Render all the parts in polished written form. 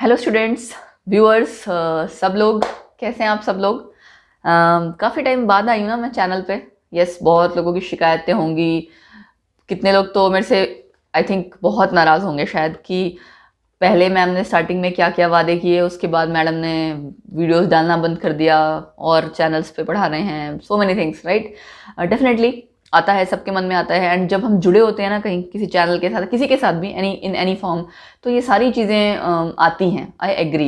Hello students, viewers, सब लोग कैसे हैं आप सब लोग। काफ़ी टाइम बाद आई हूँ ना मैं चैनल पे। यस, बहुत लोगों की शिकायतें होंगी। कितने लोग तो मेरे से आई थिंक बहुत नाराज़ होंगे शायद कि पहले मैम ने स्टार्टिंग में क्या क्या वादे किए, उसके बाद मैडम ने वीडियोस डालना बंद कर दिया और चैनल्स पे पढ़ा रहे हैं। So many things, right. Definitely आता है, सबके मन में आता है। एंड जब हम जुड़े होते हैं ना कहीं किसी चैनल के साथ, किसी के साथ भी, एनी फॉर्म, तो ये सारी चीज़ें आती हैं। I agree.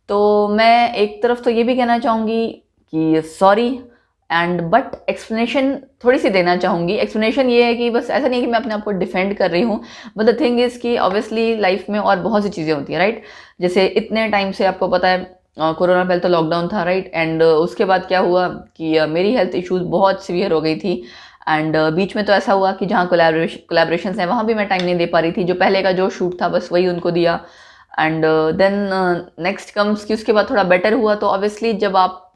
तो मैं एक तरफ तो ये भी कहना चाहूँगी कि सॉरी एंड बट एक्सप्लेनेशन थोड़ी सी देना चाहूँगी। एक्सप्लेनेशन ये है कि बस ऐसा नहीं है कि मैं अपने आप को डिफेंड कर रही हूँ, बट द थिंग इज़ कि ऑब्वियसली लाइफ में और बहुत सी चीज़ें होती हैं, राइट। जैसे इतने टाइम से आपको पता है कोरोना पहले तो लॉकडाउन था, राइट। एंड उसके बाद क्या हुआ कि मेरी हेल्थ इश्यूज बहुत सीवियर हो गई थी। एंड बीच में तो ऐसा हुआ कि जहाँ कोलैबोरेशंस हैं वहाँ भी मैं टाइम नहीं दे पा रही थी। जो पहले का जो शूट था बस वही उनको दिया। एंड देन नेक्स्ट कम्स कि उसके बाद थोड़ा बेटर हुआ। तो ऑब्वियसली जब आप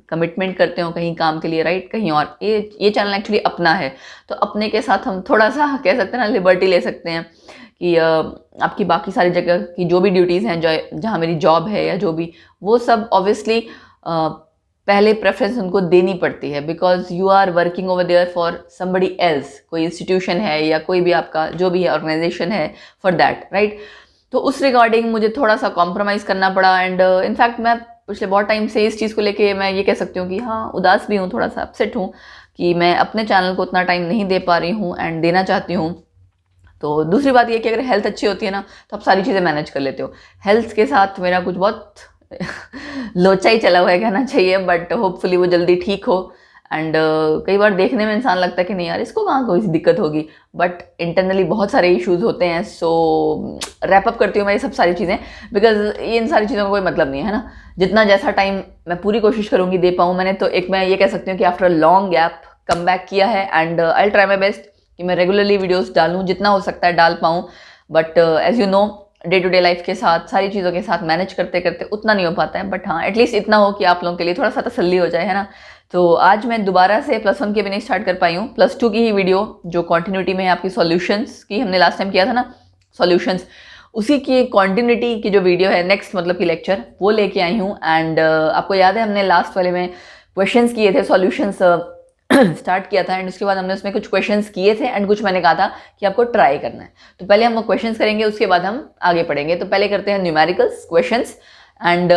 कमिटमेंट करते हो कहीं काम के लिए, राइट, कहीं और, ये चैनल एक्चुअली अपना है। तो अपने के साथ हम थोड़ा सा कह सकते हैं ना, लिबर्टी ले सकते हैं कि आपकी बाकी सारी जगह की जो भी ड्यूटीज़ हैं, जो जहाँ मेरी जॉब है या जो भी, वो सब ऑब्वियसली पहले प्रेफरेंस उनको देनी पड़ती है, because you are working over there for somebody else. कोई इंस्टीट्यूशन है या कोई भी आपका जो भी ऑर्गेनाइजेशन है, फॉर दैट, राइट। तो उस रिगार्डिंग मुझे थोड़ा सा कॉम्प्रोमाइज़ करना पड़ा। एंड इनफैक्ट मैं पिछले बहुत टाइम से इस चीज़ को लेके मैं ये कह सकती हूँ कि हाँ, उदास भी हूँ, थोड़ा सा अपसेट हूँ कि मैं अपने चैनल को उतना टाइम नहीं दे पा रही हूँ एंड देना चाहती हूँ। तो दूसरी बात ये कि अगर हेल्थ अच्छी होती है ना तो आप सारी चीज़ें मैनेज कर लेते हो। हेल्थ के साथ मेरा कुछ बहुत लोचा ही चला हुआ है कहना चाहिए, बट होपफुली वो जल्दी ठीक हो। एंड कई बार देखने में इंसान लगता है कि नहीं यार, इसको कहाँ कोई सी दिक्कत होगी, बट इंटरनली बहुत सारे इश्यूज होते हैं। सो रैप अप करती हूँ मैं ये सब सारी चीज़ें, बिकॉज ये इन सारी चीज़ों का कोई मतलब नहीं है ना। जितना जैसा टाइम मैं पूरी कोशिश करूँगी दे पाऊँ। मैंने तो एक, मैं ये कह सकती हूँ कि after long gap come back किया है। And I try my best कि मैं रेगुलरली वीडियोस डालूँ, जितना हो सकता है डाल पाऊँ। But as you know, day to day life के साथ सारी चीज़ों के साथ मैनेज करते करते उतना नहीं हो पाता है। बट हाँ, एटलीस्ट इतना हो कि आप लोगों के लिए थोड़ा सा तसल्ली हो जाए, है ना। तो आज मैं दोबारा से +1 के भी नहीं स्टार्ट कर पाई हूँ, +2 की ही वीडियो जो कॉन्टिन्यूटी में है आपकी सॉल्यूशंस की, हमने लास्ट टाइम किया था ना सॉल्यूशंस, उसी की कॉन्टिन्यूटी की जो वीडियो है, नेक्स्ट मतलब की लेक्चर, वो लेके आई हूँ। एंड आपको याद है हमने लास्ट वाले में क्वेश्चंस किए थे, सॉल्यूशंस स्टार्ट किया था। एंड उसके बाद हमने उसमें कुछ क्वेश्चंस किए थे एंड कुछ मैंने कहा था कि आपको ट्राई करना है। तो पहले हम वो क्वेश्चंस करेंगे, उसके बाद हम आगे पढ़ेंगे। तो पहले करते हैं numericals questions. And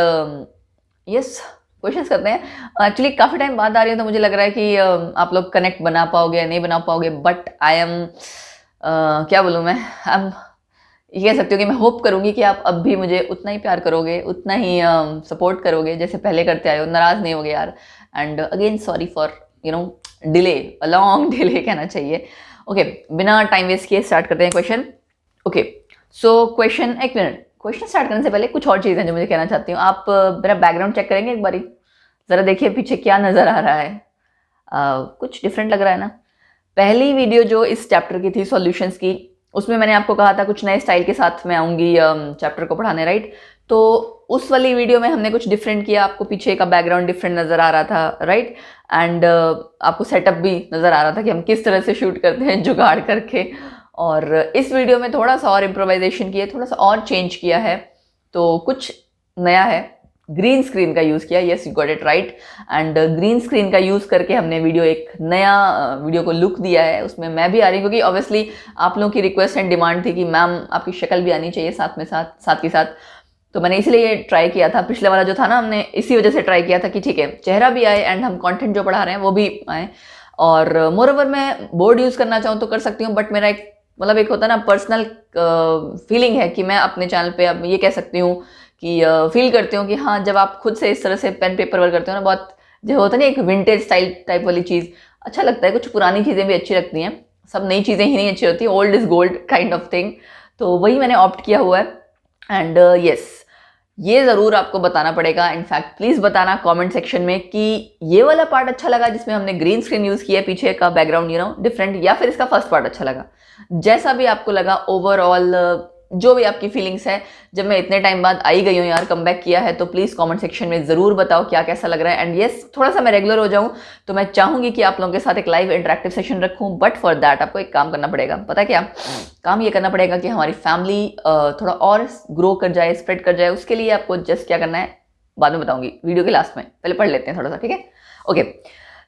yes, questions करते हैं। एक्चुअली काफ़ी टाइम बाद आ रही है तो मुझे लग रहा है कि आप लोग कनेक्ट बना पाओगे या नहीं बना पाओगे, बट आई एम, क्या बोलूँ मैं, अब ये कह सकती हूँ कि मैं होप करूँगी कि आप अब भी मुझे उतना ही प्यार करोगे, उतना ही सपोर्ट करोगे जैसे पहले करते आए हो, नाराज़ नहीं होगे यार। And again sorry for delay, a long delay कहना चाहिए। ओके, बिना टाइम वेस्ट किए स्टार्ट करते हैं क्वेश्चन। ओके, सो क्वेश्चन, एक मिनट, क्वेश्चन स्टार्ट करने से पहले कुछ और चीज़ें जो मुझे कहना चाहती हूँ। आप मेरा बैकग्राउंड चेक करेंगे एक बारी, ज़रा देखिए पीछे क्या नज़र आ रहा है। कुछ डिफरेंट लग रहा है ना। पहली वीडियो जो इस चैप्टर की थी सॉल्यूशंस की, उसमें मैंने आपको कहा था कुछ नए स्टाइल के साथ मैं आऊँगी चैप्टर को पढ़ाने, राइट। तो उस वाली वीडियो में हमने कुछ डिफरेंट किया, आपको पीछे का बैकग्राउंड डिफरेंट नज़र आ रहा था, राइट। एंड आपको सेटअप भी नज़र आ रहा था कि हम किस तरह से शूट करते हैं जुगाड़ करके। और इस वीडियो में थोड़ा सा और इम्प्रोवाइजेशन किया, थोड़ा सा और चेंज किया है। तो कुछ नया है, ग्रीन स्क्रीन का यूज़ किया। Yes, you got it right. And green screen का यूज़ करके हमने वीडियो, एक नया वीडियो को लुक दिया है। उसमें मैं भी आ रही हूँ क्योंकि ऑब्वियसली आप लोगों की रिक्वेस्ट एंड डिमांड थी कि मैम आपकी शक्ल भी आनी चाहिए साथ में, साथ के साथ। तो मैंने इसलिए ये ट्राई किया था। पिछले वाला जो था ना, हमने इसी वजह से ट्राई किया था कि ठीक है, चेहरा भी आए एंड हम कंटेंट जो पढ़ा रहे हैं वो भी आए। और मोर ओवर मैं बोर्ड यूज़ करना चाहूँ तो कर सकती हूँ, बट मेरा एक मतलब एक होता है ना पर्सनल फीलिंग है कि मैं अपने चैनल पे अब ये कह सकती हूँ कि फील करती हूँ कि हाँ, जब आप खुद से इस तरह से पेन पेपर वर्क करते हो ना, बहुत जो होता है ना एक विंटेज स्टाइल टाइप वाली चीज़, अच्छा लगता है। कुछ पुरानी चीज़ें भी अच्छी लगती हैं, सब नई चीज़ें ही नहीं अच्छी होती, old is gold kind of thing. तो वही मैंने ऑप्ट किया हुआ है। एंड यस, ये ज़रूर आपको बताना पड़ेगा। इनफैक्ट प्लीज़ बताना कमेंट सेक्शन में कि ये वाला पार्ट अच्छा लगा जिसमें हमने ग्रीन स्क्रीन यूज़ किया, पीछे का बैकग्राउंड डिफरेंट, या फिर इसका फर्स्ट पार्ट अच्छा लगा। जैसा भी आपको लगा, ओवरऑल जो भी आपकी फीलिंग्स है, जब मैं इतने टाइम बाद आई गई हूँ यार, कम बैक किया है, तो प्लीज़ कमेंट सेक्शन में ज़रूर बताओ क्या कैसा लग रहा है। एंड येस, थोड़ा सा मैं रेगुलर हो जाऊँ तो मैं चाहूँगी कि आप लोगों के साथ एक लाइव इंटरेक्टिव सेशन रखूँ, बट फॉर दैट आपको एक काम करना पड़ेगा। पता है क्या काम? ये करना पड़ेगा कि हमारी फैमिली थोड़ा और ग्रो कर जाए, स्प्रेड कर जाए। उसके लिए आपको जस्ट क्या करना है बाद में बताऊंगी वीडियो के लास्ट में, पहले पढ़ लेते हैं थोड़ा सा, ठीक है? ओके,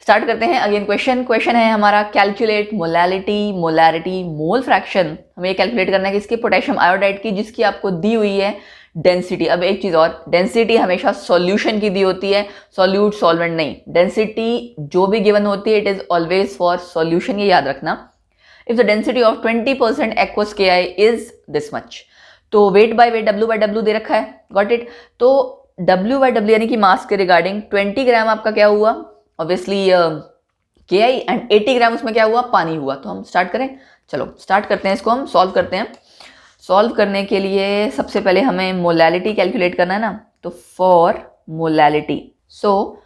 स्टार्ट करते हैं। अगेन क्वेश्चन है हमारा, calculate molality, molarity, mole fraction. हमें ये कैलकुलेट करना है कि इसकी पोटेशियम आयोडाइड की, जिसकी आपको दी हुई है डेंसिटी। अब एक चीज और, डेंसिटी हमेशा सॉल्यूशन की दी होती है, सॉल्यूट सॉल्वेंट नहीं। डेंसिटी जो भी गिवन होती है it is always for solution, ये याद रखना। If the density of 20% aqueous K I is this much, तो weight by weight W by W दे रखा है, गॉट इट। तो W बाय W यानी कि मास के रिगार्डिंग 20 ग्राम आपका क्या हुआ, ऑब्वियसली के आई, एंड 80 ग्राम उसमें क्या हुआ, पानी हुआ। तो हम स्टार्ट करें, चलो स्टार्ट करते हैं, इसको हम सॉल्व करते हैं। सॉल्व करने के लिए सबसे पहले हमें मोलैलिटी कैलकुलेट करना है ना, तो फॉर मोलैलिटी, सो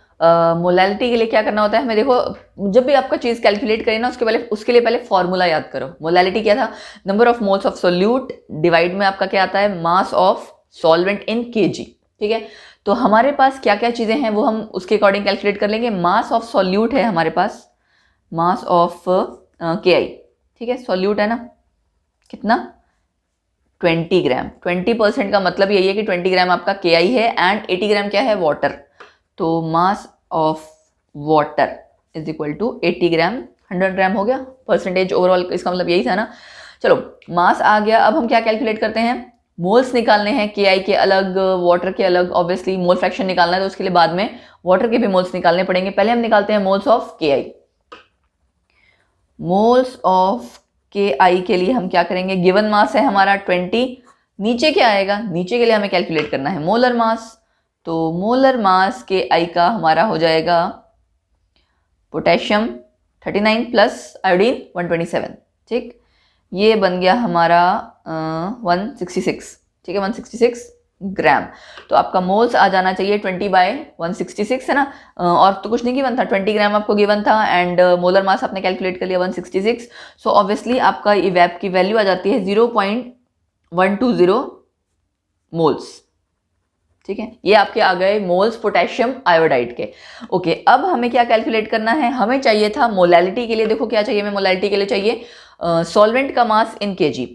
मोलैलिटी के लिए क्या करना होता है हमें, देखो जब भी आपका चीज कैलकुलेट करें ना उसके लिए पहले फॉर्मूला याद करो। मोलैलिटी क्या था, number of moles of solute divide में आपका क्या आता है, मास ऑफ सॉल्वेंट इन केजी, ठीक है? तो हमारे पास क्या क्या चीजें हैं वो हम उसके अकॉर्डिंग कैलकुलेट कर लेंगे। मास ऑफ सॉल्यूट है हमारे पास, मास ऑफ के आई, ठीक है? सॉल्यूट है ना, कितना, 20 ग्राम। 20% का मतलब यही है कि 20 ग्राम आपका के आई है, एंड 80 ग्राम क्या है, वाटर। तो mass of water is equal to 80 gram, 100 gram हो गया परसेंटेज ओवरऑल, इसका मतलब यही था ना। चलो मास आ गया, अब हम क्या कैलकुलेट करते हैं, मोल्स निकालने हैं, के आई के अलग, वाटर के अलग। ऑब्वियसली मोल फ्रैक्शन निकालना है तो उसके लिए बाद में वाटर के भी मोल्स निकालने पड़ेंगे। पहले हम निकालते हैं मोल्स ऑफ के आई। मोल्स ऑफ के आई के लिए हम क्या करेंगे, गिवन मास है हमारा 20, नीचे क्या आएगा, नीचे के लिए हमें कैलकुलेट करना है मोलर मास। तो मोलर मास के आई का हमारा हो जाएगा पोटेशियम 39 प्लस आयोडीन 127, ठीक? ये बन गया हमारा 166, ठीक है, 166 ग्राम। तो आपका मोल्स आ जाना चाहिए 20 बाय 166, है ना? और तो कुछ नहीं गिवन था, 20 ग्राम आपको गिवन था, एंड मोलर मास आपने कैलकुलेट कर लिया 166। सो ऑब्वियसली आपका इवैप की वैल्यू आ जाती है 0.120 मोल्स, ठीक है? ये आपके आ गए मोल्स पोटेशियम आयोडाइड के। ओके, अब हमें क्या कैलकुलेट करना है, हमें चाहिए था मोलैलिटी के लिए। देखो क्या चाहिए, हमें मोलैलिटी के लिए चाहिए सॉल्वेंट का मास इन केजी।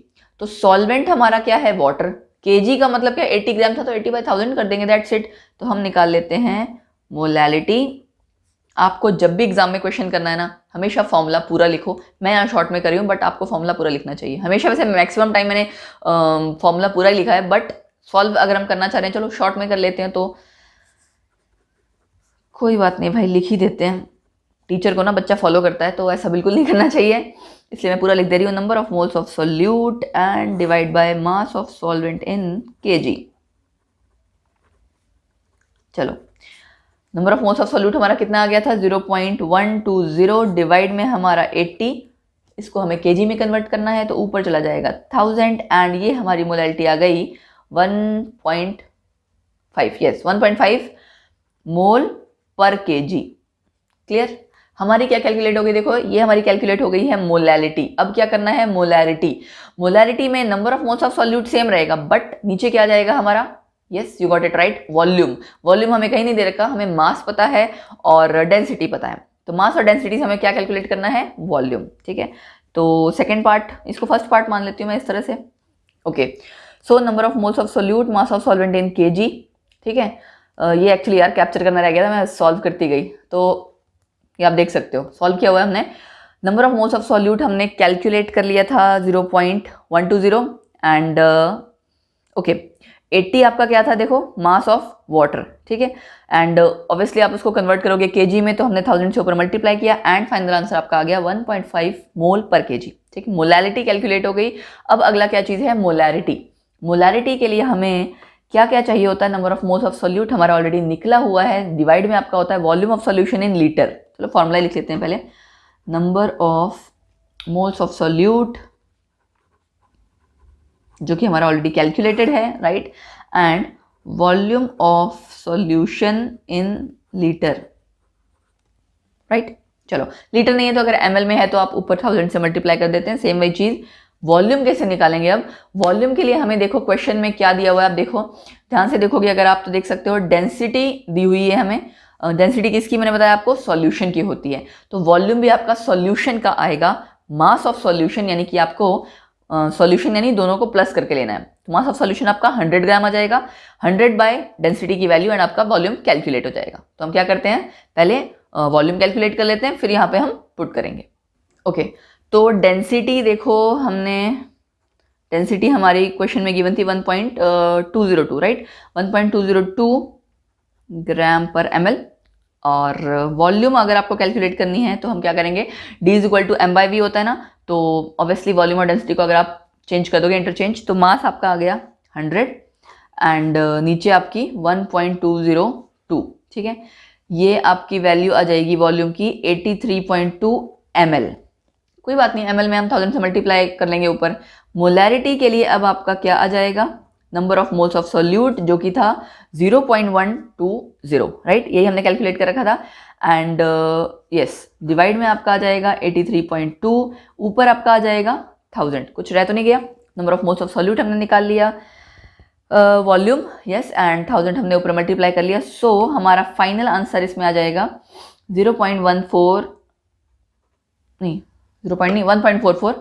तो सॉल्वेंट हमारा क्या है, वाटर। केजी का मतलब क्या, 80 ग्राम था तो 80 बाय 1000 कर देंगे, दैट्स इट। तो हम निकाल लेते हैं मोलैलिटी। आपको जब भी एग्जाम में क्वेश्चन करना है ना, हमेशा फॉर्मूला पूरा लिखो। मैं यहाँ शॉर्ट में कर रही हूँ, बट आपको फॉर्मूला पूरा लिखना चाहिए हमेशा। वैसे मैक्सिमम टाइम मैंने फॉर्मूला पूरा ही लिखा है, बट सॉल्व अगर हम करना चाह रहे हैं, चलो शॉर्ट में कर लेते हैं, तो कोई बात नहीं भाई, लिख ही देते हैं। टीचर को ना बच्चा फॉलो करता है, तो ऐसा बिल्कुल नहीं करना चाहिए, इसलिए मैं पूरा लिख दे रही हूँ। Number of moles of solute and divide by mass of solvent in KG. चलो, number of moles of solute हमारा कितना आ गया था, 0.120 डिवाइड में हमारा 80, इसको हमें केजी में कन्वर्ट करना है तो ऊपर चला जाएगा 1000, एंड ये हमारी मोलैलिटी आ गई 1.5, यस 1.5 मोल पर केजी। क्लियर? हमारी क्या कैलकुलेट हो गई, देखो ये हमारी कैलकुलेट हो गई है मोलैलिटी। अब क्या करना है, मोलैरिटी। मोलैरिटी में number of moles of solute same रहेगा, बट नीचे क्या जाएगा हमारा, yes you got it right, volume. Volume हमें कहीं नहीं दे रखा, हमें मास पता है और डेंसिटी पता है। तो मास और डेंसिटी से हमें क्या कैलकुलेट करना है, वॉल्यूम, ठीक है? तो सेकेंड पार्ट, इसको फर्स्ट पार्ट मान लेती हूँ मैं इस तरह से। Okay, so number of moles of solute, mass of solvent in KG, ठीक है? ये एक्चुअली यार कैप्चर करना रह गया था, मैं सॉल्व करती गई, तो ये आप देख सकते हो सॉल्व किया हुआ है हमने। Number of moles of solute हमने कैलकुलेट कर लिया था 0.120, एंड ओके 80 आपका क्या था, देखो मास ऑफ वाटर, ठीक है? एंड ऑब्वियसली आप उसको कन्वर्ट करोगे केजी में, तो हमने 1000 से ऊपर मल्टीप्लाई किया, एंड फाइनल आंसर आपका आ गया 1.5 मोल पर केजी, ठीक है? मोलैलिटी कैलकुलेट हो गई। अब अगला क्या चीज़ है, मोलैरिटी। मोलैरिटी के लिए हमें क्या क्या चाहिए होता है, number of moles of solute हमारा ऑलरेडी निकला हुआ है, डिवाइड में आपका होता है volume of solution in litre. चलो फॉर्मूला लिख लेते हैं पहले, number of moles of solute जो कि हमारा ऑलरेडी कैलकुलेटेड है, right, and volume of solution in litre, right? चलो लीटर नहीं है तो अगर ml में है तो आप ऊपर 1000 से मल्टीप्लाई कर देते हैं, सेम वही चीज वॉल्यूम कैसे निकालेंगे? अब वॉल्यूम के लिए हमें देखो क्वेश्चन में क्या दिया हुआ है, आप देखो ध्यान से देखोगे अगर आप तो देख सकते हो डेंसिटी दी हुई है हमें। डेंसिटी किसकी मैंने बताया आपको? सॉल्यूशन की होती है। तो वॉल्यूम भी आपका सॉल्यूशन का आएगा, मास ऑफ सॉल्यूशन, यानी कि आपको सॉल्यूशन यानी दोनों को प्लस करके लेना है। तो मास ऑफ सॉल्यूशन आपका 100 ग्राम आ जाएगा, 100 बाय डेंसिटी की वैल्यू, एंड आपका वॉल्यूम कैलकुलेट हो जाएगा। तो हम क्या करते हैं, पहले वॉल्यूम कैलकुलेट कर लेते हैं, फिर यहाँ पे हम पुट करेंगे। ओके, तो डेंसिटी देखो हमने, डेंसिटी हमारी क्वेश्चन में गिवन थी 1.202, राइट, 1.202 ग्राम पर ml। और वॉल्यूम अगर आपको कैलकुलेट करनी है तो हम क्या करेंगे, D is equal to m/v होता है ना, तो ऑब्वियसली वॉल्यूम और डेंसिटी को अगर आप चेंज कर दोगे इंटरचेंज, तो मास आपका आ गया 100 एंड नीचे आपकी 1.202, ठीक है। ये आपकी वैल्यू आ जाएगी वॉल्यूम की 83.2 ml। कोई बात नहीं, ml में हम 1000 से मल्टीप्लाई कर लेंगे ऊपर। मोलैरिटी के लिए अब आपका क्या आ जाएगा, number of moles of solute, जो कि था 0.120, राइट, यही हमने कैलकुलेट कर रखा था। एंड यस, डिवाइड में आपका आ जाएगा 83.2, ऊपर आपका आ जाएगा 1000, कुछ रह तो नहीं गया। Number of moles of solute हमने निकाल लिया, वॉल्यूम यस, एंड 1000 हमने ऊपर मल्टीप्लाई कर लिया। सो हमारा फाइनल आंसर इसमें आ जाएगा 0.14 नहीं 1.44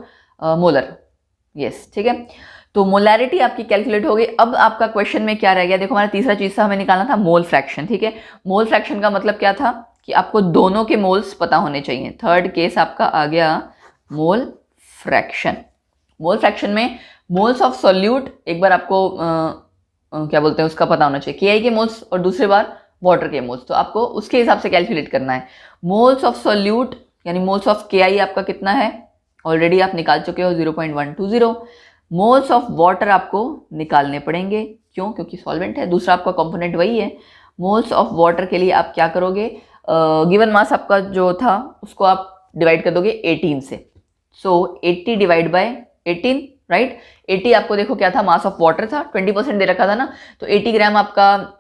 मोलर, यस, ठीक है। तो मोलैरिटी आपकी कैलकुलेट हो गई। अब आपका क्वेश्चन में क्या रह गया, देखो हमारा तीसरा चीज था, हमें निकालना था मोल फ्रैक्शन, ठीक है। मोल फ्रैक्शन का मतलब क्या था कि आपको दोनों के मोल्स पता होने चाहिए। थर्ड केस आपका आ गया मोल फ्रैक्शन। मोल फ्रैक्शन में मोल्स ऑफ सॉल्यूट एक बार आपको क्या बोलते हैं उसका पता होना चाहिए, KI के मोल्स, और दूसरे बार वाटर के मोल्स, तो आपको उसके हिसाब से कैलकुलेट करना है। मोल्स ऑफ सॉल्यूट यानी मोल्स ऑफ KI आपका कितना है, ऑलरेडी आप निकाल चुके हो 0.120। मोल्स ऑफ वाटर आपको निकालने पड़ेंगे, क्यों, क्योंकि सॉल्वेंट है, दूसरा आपका कंपोनेंट वही है। मोल्स ऑफ वाटर के लिए आप क्या करोगे, गिवन मास आपका जो था उसको आप डिवाइड कर दोगे 18 से। सो 80 डिवाइड बाय 18, राइट। 80 आपको देखो क्या था, मास ऑफ वाटर था, 20% दे रखा था ना, तो 80 ग्राम आपका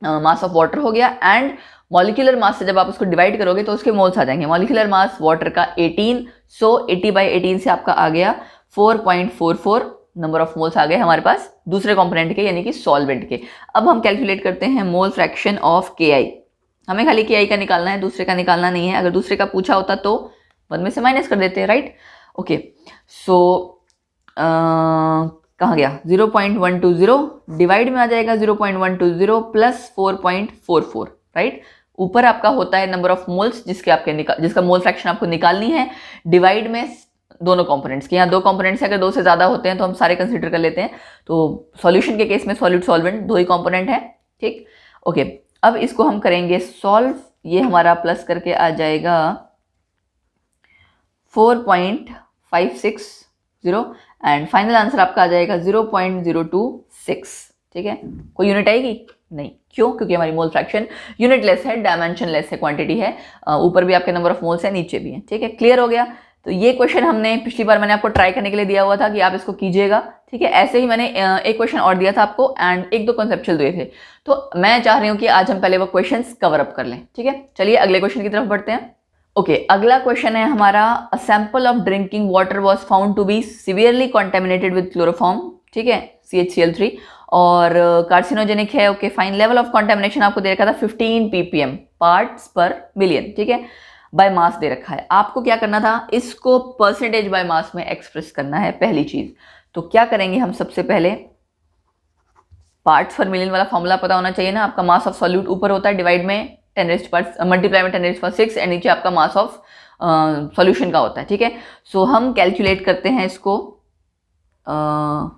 मास ऑफ वाटर हो गया। एंड मॉलिक्यूलर मास से जब आप उसको डिवाइड करोगे तो उसके मोल्स आ जाएंगे। मॉलिक्यूलर मास वाटर का 18, सो 80 बाई 18 से आपका आ गया 4.44 नंबर ऑफ मोल्स आ गए हमारे पास दूसरे कंपोनेंट के, यानी कि सॉल्वेंट के। अब हम कैलकुलेट करते हैं मोल फ्रैक्शन ऑफ KI। हमें खाली KI का निकालना है, दूसरे का निकालना नहीं है। अगर दूसरे का पूछा होता तो 1 में से माइनस कर देते हैं, राइट। ओके, सो कहाँ गया, 0.120 डिवाइड में आ जाएगा 0.120 प्लस 4.44, राइट। ऊपर आपका होता है नंबर ऑफ मोल्स जिसका मोल फ्रैक्शन आपको निकालनी है, डिवाइड में दोनों कंपोनेंट्स के, यहाँ 2 कंपोनेंट्स है, अगर 2 से ज़्यादा होते हैं तो हम सारे कंसीडर कर लेते हैं। तो सॉल्यूशन के केस में सॉल्यूट सॉल्वेंट 2 ही कंपोनेंट है, ठीक। ओके, अब इसको हम करेंगे सॉल्व। ये हमारा प्लस करके आ जाएगा 4.560 एंड फाइनल आंसर आपका आ जाएगा 0.026, ठीक है। कोई यूनिट आएगी नहीं, क्यों, क्योंकि हमारी मोल फ्रैक्शन यूनिटलेस है, डायमेंशनलेस है, क्वांटिटी है। ऊपर भी आपके नंबर ऑफ मोल्स है, नीचे भी है, ठीक है। क्लियर हो गया। तो ये क्वेश्चन हमने पिछली बार मैंने आपको ट्राई करने के लिए दिया हुआ था कि आप इसको कीजिएगा, ठीक है। ऐसे ही मैंने एक क्वेश्चन और दिया था आपको एंड 1-2 कॉन्सेप्चुअल दिए थे। तो मैं चाह रही हूँ कि आज हम पहले वो क्वेश्चंस कवर अप कर लें, ठीक है। चलिए अगले क्वेश्चन की तरफ बढ़ते हैं। ओके, अगला क्वेश्चन है हमारा, a sample of drinking water was found to be severely contaminated with chloroform, ठीक है, CHCl3, और कार्सिनोजेनिक है। Okay fine, level of contamination आपको दे रखा था 15 ppm पार्ट्स पर मिलियन, ठीक है, बाय मास दे रखा है। आपको क्या करना था, इसको परसेंटेज बाय मास में एक्सप्रेस करना है, पहली चीज। तो क्या करेंगे हम, सबसे पहले पार्ट्स पर मिलियन वाला फॉर्मूला पता होना चाहिए ना। आपका मास ऑफ सॉल्यूट ऊपर होता है, डिवाइड में 10 मल्टीप्लाई में 10⁶, एंड नीचे आपका मास ऑफ सॉल्यूशन का होता है, ठीक है। सो हम कैलकुलेट करते हैं इसको।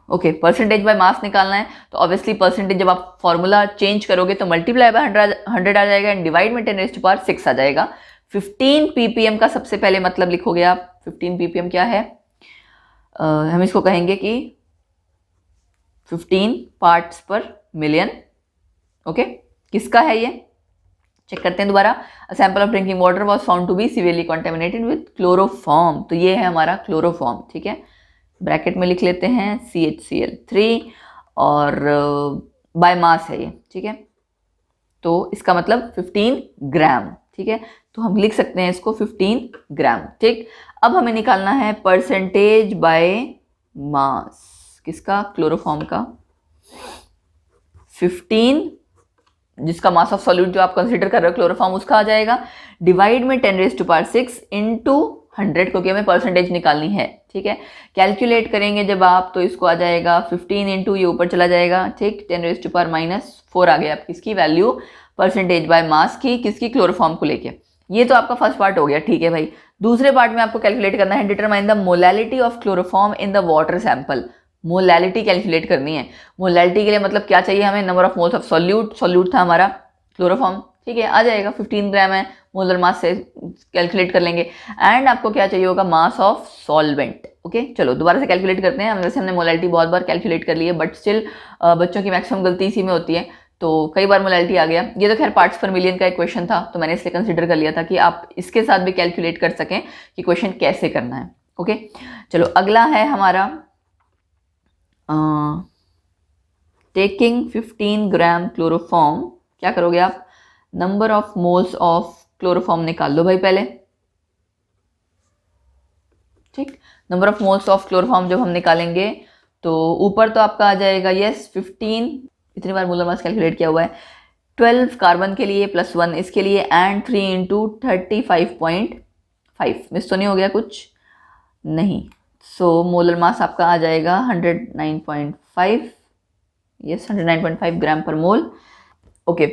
ओके, परसेंटेज बाय मास निकालना है, तो ऑब्वियसली परसेंटेज जब आप फॉर्मूला चेंज करोगे तो मल्टीप्लाई बाय 100 आ जाएगा एंड डिवाइड में 10⁶ आ जाएगा। 15 ppm का सबसे पहले मतलब लिखोगे आप। 15 ppm क्या है, हम इसको कहेंगे कि 15 पार्ट्स पर मिलियन। ओके, किसका है ये, चेक करते हैं दोबारा। A sample of drinking water was found to be severely contaminated with chloroform, तो ये है हमारा क्लोरोफॉर्म, ठीक है। ब्रैकेट में लिख लेते हैं CHCl3 और बाय मास है ये, ठीक है। तो इसका मतलब 15 ग्राम, ठीक है। तो हम लिख सकते हैं इसको 15 ग्राम, ठीक। अब हमें निकालना है परसेंटेज बाय मास किसका, क्लोरोफॉर्म का 15, जिसका मास ऑफ सॉल्यूट जो आप कंसीडर कर रहे हो क्लोरोफॉर्म उसका आ जाएगा, डिवाइड में 10⁻6 इंटू 100, क्योंकि हमें परसेंटेज निकालनी है, ठीक है। कैलकुलेट करेंगे जब आप तो इसको आ जाएगा 15 इंटू ये ऊपर चला जाएगा, ठीक, 10⁻⁻4 आ गया आपकी इसकी वैल्यू परसेंटेज बाय मास की, किसकी, क्लोरोफॉर्म को लेके। ये तो आपका फर्स्ट पार्ट हो गया, ठीक है भाई। दूसरे पार्ट में आपको कैलकुलेट करना है determine the molality of chloroform in the water sample. Molality calculate करनी है। मोलैलिटी के लिए मतलब क्या चाहिए हमें, number of moles of solute, solute था हमारा क्लोरोफॉर्म, ठीक है, आ जाएगा 15 ग्राम है, मोलर मास से कैलकुलेट कर लेंगे। एंड आपको क्या चाहिए होगा, मास ऑफ सॉल्वेंट। ओके, चलो दोबारा से कैलकुलेट करते हैं। वैसे हमने मोलैलिटी बहुत बार कैलकुलेट कर ली है, बट स्टिल बच्चों की मैक्सिमम गलती इसी में होती है, तो कई बार मोलैलिटी आ गया। ये तो खैर पार्ट्स पर मिलियन का एक क्वेश्चन था, तो मैंने इसलिए कंसिडर कर लिया था कि आप इसके साथ भी कैलकुलेट कर सकें कि क्वेश्चन कैसे करना है। ओके, चलो अगला है हमारा टेकिंग 15 ग्राम क्लोरोफॉर्म। क्या करोगे आप, number of moles of chloroform निकाल लो भाई पहले, ठीक। Number of moles of chloroform जब हम निकालेंगे तो ऊपर तो आपका आ जाएगा यस 15, इतनी बार मोलर मास कैलकुलेट किया हुआ है, 12 कार्बन के लिए +1 इसके लिए, एंड 3 इंटू 35.5, मिस तो नहीं हो गया कुछ, नहीं। सो मोलर मास आपका आ जाएगा 109.5, यस 109.5 ग्राम पर मोल। ओके,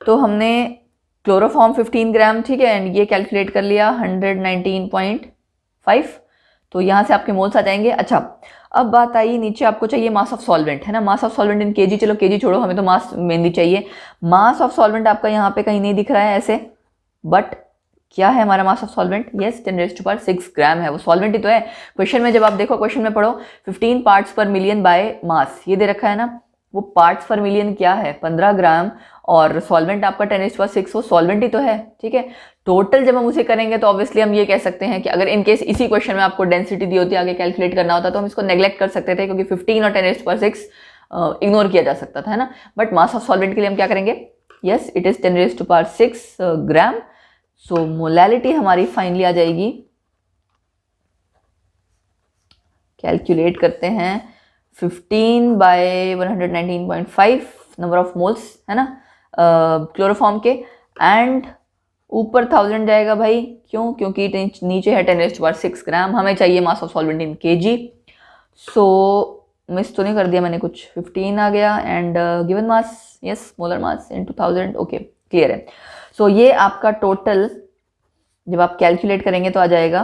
तो हमने क्लोरोफॉर्म 15 ग्राम, ठीक है, एंड ये कैलकुलेट कर लिया 119.5, तो यहाँ से आपके मोल्स आ जाएंगे। अच्छा, अब बात आई नीचे आपको चाहिए मास ऑफ सॉल्वेंट, है ना, मास ऑफ सॉल्वेंट इन केजी। चलो केजी छोड़ो, हमें तो मास मेनली चाहिए। मास ऑफ सॉल्वेंट आपका यहाँ पे कहीं नहीं दिख रहा है ऐसे, बट क्या है हमारा मास ऑफ सॉल्वेंट, यस 10⁻6 ग्राम है, वो सॉल्वेंट ही तो है। क्वेश्चन में जब आप देखो, क्वेश्चन में पढ़ो 15 पार्ट्स पर मिलियन बाय मास, ये दे रखा है ना, वो पार्ट्स पर मिलियन क्या है 15 ग्राम, और सॉल्वेंट आपका 10⁻6, वो सॉल्वेंट ही तो है, ठीक है। टोटल जब हम उसे करेंगे तो ऑब्वियसली हम ये कह सकते हैं कि अगर इन केस इसी क्वेश्चन में आपको डेंसिटी दी होती, आगे कैलकुलेट करना होता, तो हम इसको नेग्लेक्ट कर सकते थे, क्योंकि 15 और 10⁻6 इग्नोर किया जा सकता था, है ना। बट मास ऑफ सॉल्वेंट के लिए हम क्या करेंगे, yes it is 10⁻6 gram. So molality हमारी फाइनली आ जाएगी, कैलकुलेट करते हैं 15 बाय 119.5 नंबर ऑफ मोल्स, है ना, क्लोरोफॉर्म के, एंड ऊपर 1000 जाएगा भाई, क्यों, क्योंकि नीचे है 10⁻6 ग्राम, हमें चाहिए मास of solvent in KG. So miss तो नहीं कर दिया मैंने कुछ, 15 आ गया, and given mass, yes molar mass into 1000, okay clear है। सो ये आपका टोटल जब आप कैलकुलेट करेंगे तो आ जाएगा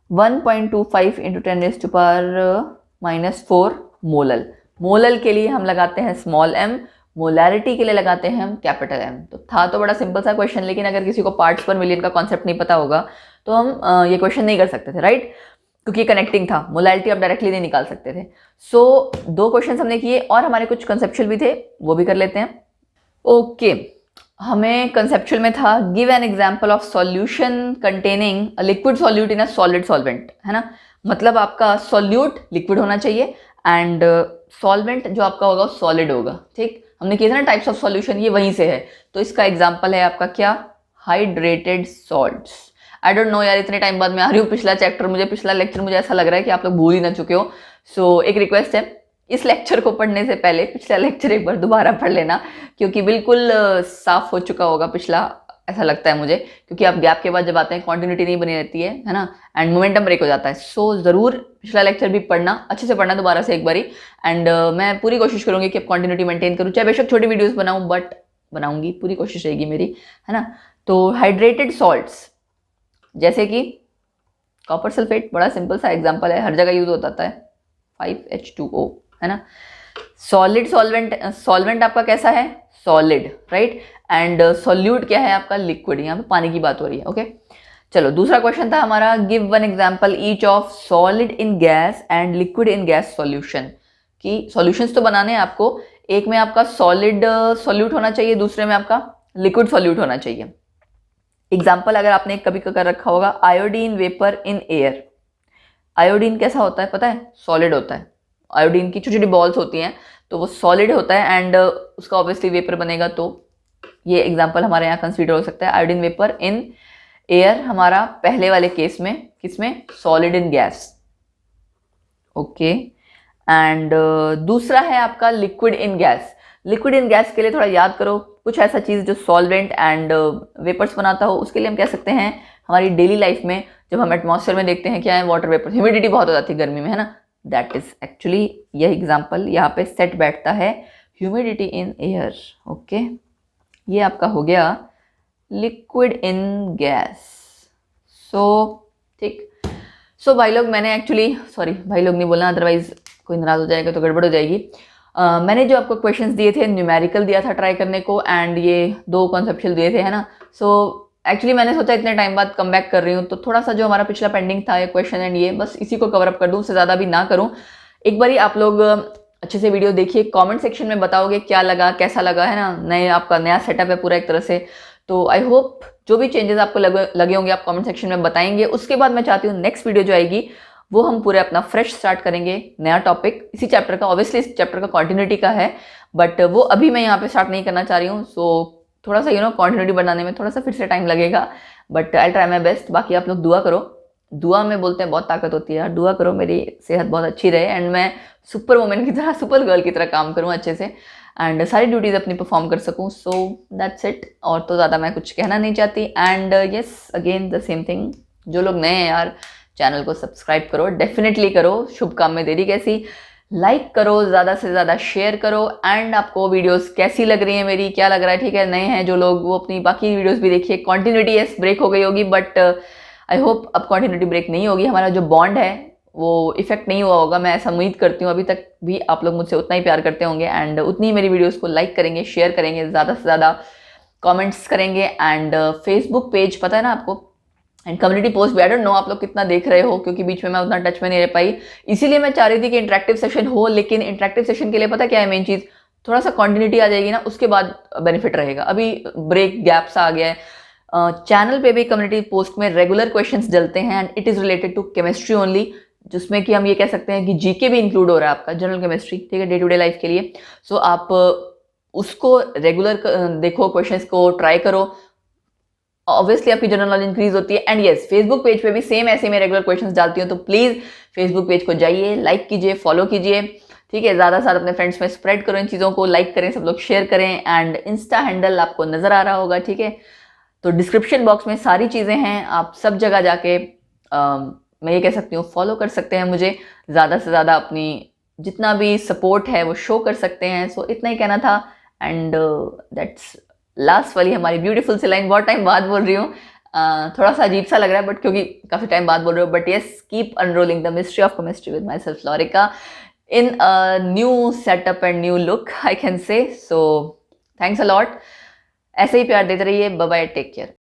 1.25 इंटू 10⁻⁻4 मोलल। मोलल के लिए हम लगाते हैं स्मॉल m, मोलैरिटी के लिए लगाते हैं हम कैपिटल M। तो था तो बड़ा सिंपल सा क्वेश्चन, लेकिन अगर किसी को पार्ट्स पर मिलियन का कॉन्सेप्ट नहीं पता होगा तो हम ये क्वेश्चन नहीं कर सकते थे, राइट, क्योंकि कनेक्टिंग था, मोलैरिटी आप डायरेक्टली नहीं निकाल सकते थे। सो 2 क्वेश्चन हमने किए, और हमारे कुछ कंसेप्चुअल भी थे, वो भी कर लेते हैं। ओके, हमें कंसेप्चुअल में था give an example of solution containing a liquid solute in a solid solvent, है ना, मतलब आपका सॉल्यूट लिक्विड होना चाहिए एंड सॉल्वेंट जो आपका होगा सॉलिड होगा, ठीक। हमने किया था ना टाइप्स ऑफ सॉल्यूशन, ये वहीं से है। तो इसका एग्जांपल है आपका क्या, hydrated salts. I don't know यार, इतने टाइम बाद मैं आ रही हूँ, पिछला लेक्चर मुझे ऐसा लग रहा है कि आप लोग भूल ही ना चुके हो। सो एक रिक्वेस्ट है, इस लेक्चर को पढ़ने से पहले पिछला लेक्चर एक बार दोबारा पढ़ लेना, क्योंकि बिल्कुल साफ हो चुका होगा पिछला, ऐसा लगता है मुझे, क्योंकि आप गैप के बाद जब आते हैं कॉन्टिन्यूटी नहीं बनी रहती है ना, एंड मोमेंटम ब्रेक हो जाता है। सो ज़रूर पिछला लेक्चर भी पढ़ना, अच्छे से पढ़ना दोबारा से एक बारी, एंड मैं पूरी कोशिश करूँगी कि अब कॉन्टिन्यूटी मेंटेन करूँ, चाहे बेशक छोटी वीडियोज़ बनाऊँ, बट बनाऊँगी, पूरी कोशिश रहेगी मेरी, है ना। तो हाइड्रेटेड सॉल्ट्स जैसे कि कॉपर सल्फेट, बड़ा सिंपल सा एग्जाम्पल है, हर जगह यूज होता है, 5H2O, है ना। सॉलिड सॉल्वेंट आपका कैसा है, सॉलिड, राइट, एंड सॉल्यूट क्या है आपका, लिक्विड, यहाँ पे पानी की बात हो रही है। ओके, चलो दूसरा क्वेश्चन था हमारा give one example each of solid in gas and liquid in gas solution, कि सॉल्यूशंस तो बनाने हैं आपको, एक में आपका सॉलिड सॉल्यूट होना चाहिए, दूसरे में आपका लिक्विड सॉल्यूट होना चाहिए। एग्जाम्पल अगर आपने कभी कर रखा होगा, iodine vapour in air. Iodine कैसा होता है पता है, सॉलिड होता है, आयोडीन की छोटी छोटी बॉल्स होती हैं, तो वो सॉलिड होता है, एंड उसका ऑब्वियसली वेपर बनेगा, तो ये एग्जांपल हमारे यहाँ कंसीडर हो सकता है। आयोडीन वेपर इन एयर हमारा पहले वाले केस में, किसमें, solid in gas, okay. And दूसरा है आपका liquid in gas. Liquid in gas के लिए थोड़ा याद करो, कुछ ऐसा चीज़ जो सॉल्वेंट एंड वेपर्स बनाता हो। उसके लिए हम कह सकते हैं हमारी डेली लाइफ में जब हम एटमॉस्फेयर में देखते हैं क्या है, वाटर वेपर। ह्यूमिडिटी बहुत हो जाती है गर्मी में, है ना, दैट इज एक्चुअली यह एग्जाम्पल यहाँ पे सेट बैठता है, ह्यूमिडिटी इन एयर। ओके, ये आपका हो गया लिक्विड इन गैस। सो ठीक, सो भाई लोग मैंने एक्चुअली, सॉरी भाई लोग नहीं बोलना अदरवाइज कोई नाराज हो जाएगा तो गड़बड़ हो जाएगी। मैंने जो आपको क्वेश्चंस दिए थे, न्यूमेरिकल दिया था ट्राई करने को, एंड ये 2 कॉन्सेप्चुअल दिए थे, है ना। सो एक्चुअली मैंने सोचा इतने टाइम बाद कम बैक कर रही हूँ तो थोड़ा सा जो हमारा पिछला पेंडिंग था ये क्वेश्चन एंड ये बस इसी को कवर अप कर दूँ, उससे ज़्यादा भी ना करूँ। एक बारी आप लोग अच्छे से वीडियो देखिए, कमेंट सेक्शन में बताओगे क्या लगा, कैसा लगा, है ना। नए आपका नया सेटअप है पूरा एक तरह से, तो आई होप जो भी चेंजेस आपको लगे होंगे आप कमेंट सेक्शन में बताएंगे। उसके बाद मैं चाहती हूँ नेक्स्ट वीडियो जो आएगी वो हम पूरे अपना फ्रेश स्टार्ट करेंगे, नया टॉपिक इसी चैप्टर का, ऑब्वियसली इस चैप्टर का कंटिन्यूटी का है, बट वो अभी मैं यहाँ पे स्टार्ट नहीं करना चाह रही हूँ। सो थोड़ा सा कंटिन्यूटी बनाने में थोड़ा सा फिर से टाइम लगेगा, but I try my best. बाकी आप लोग दुआ करो, दुआ में बोलते हैं बहुत ताकत होती है यार, दुआ करो मेरी सेहत बहुत अच्छी रहे एंड मैं सुपर वुमेन की तरह, सुपर गर्ल की तरह काम करूँ अच्छे से एंड सारी ड्यूटीज अपनी परफॉर्म कर सकूँ। सो दैट्स इट, और तो ज़्यादा मैं कुछ कहना नहीं चाहती। And yes again the same thing, जो लोग नए हैं यार चैनल को सब्सक्राइब करो, डेफिनेटली करो, शुभ काम में देरी कैसी, लाइक करो, ज़्यादा से ज़्यादा शेयर करो। एंड आपको वीडियोस कैसी लग रही है मेरी, क्या लग रहा है, ठीक है, नए हैं जो लोग वो अपनी बाकी वीडियोस भी देखिए। कॉन्टिन्यूटी यस ब्रेक हो गई होगी, बट आई होप अब कॉन्टिन्यूटी ब्रेक नहीं होगी, हमारा जो बॉन्ड है वो इफेक्ट नहीं हुआ होगा, मैं ऐसा उम्मीद करती हूँ। अभी तक भी आप लोग मुझसे उतना ही प्यार करते होंगे एंड उतनी ही मेरी वीडियोस को लाइक करेंगे, शेयर करेंगे, ज़्यादा से ज़्यादा कमेंट्स करेंगे। एंड फेसबुक पेज पता है ना आपको, एंड कम्युनिटी पोस्ट भी, आई डोंट नो आप लोग कितना देख रहे हो, क्योंकि बीच में मैं उतना टच में नहीं रह पाई, इसीलिए मैं चाह रही थी कि इंटरेक्टिव सेशन हो। लेकिन इंटरेक्टिव सेशन के लिए पता क्या है मेन चीज़, थोड़ा सा कंटिन्यूटी आ जाएगी ना, उसके बाद बेनिफिट रहेगा। अभी ब्रेक गैप सा आ गया है। चैनल पे भी कम्युनिटी पोस्ट में रेगुलर क्वेश्चंस डलते हैं and it is related to chemistry only, जिसमें कि हम ये कह सकते हैं कि जीके भी इंक्लूड हो रहा है आपका, जनरल केमिस्ट्री, ठीक है, डे टू डे लाइफ के लिए। सो आप उसको रेगुलर देखो, क्वेश्चंस को ट्राई करो, ऑब्वियसली आपकी जनरल नॉलेज इंक्रीज होती है। एंड यस फेसबुक पेज पे भी सेम ऐसे मैं रेगुलर क्वेश्चंस डालती हूँ, तो प्लीज़ फेसबुक पेज को जाइए, लाइक कीजिए, फॉलो कीजिए, ठीक है, ज़्यादा से ज़्यादा अपने फ्रेंड्स में स्प्रेड करो इन चीज़ों को, लाइक करें, सब लोग शेयर करें। एंड इंस्टा हैंडल आपको नज़र आ रहा होगा, ठीक है, तो डिस्क्रिप्शन बॉक्स में सारी चीज़ें हैं, आप सब जगह जाके मैं ये कह सकती हूँ फॉलो कर सकते हैं मुझे, ज़्यादा से ज़्यादा अपनी जितना भी सपोर्ट है वो शो कर सकते हैं। सो इतना ही कहना था एंड दैट्स लास्ट वाली हमारी ब्यूटीफुल सी लाइन, बहुत टाइम बाद बोल रही हूँ, थोड़ा सा अजीब सा लग रहा है बट क्योंकि काफ़ी टाइम बाद बोल रही हूँ, but yes keep unrolling the mystery of chemistry with myself Florica in a new setup and new look I can say. So thanks a lot, ऐसे ही प्यार देते रहिए, बाय बाय, टेक केयर।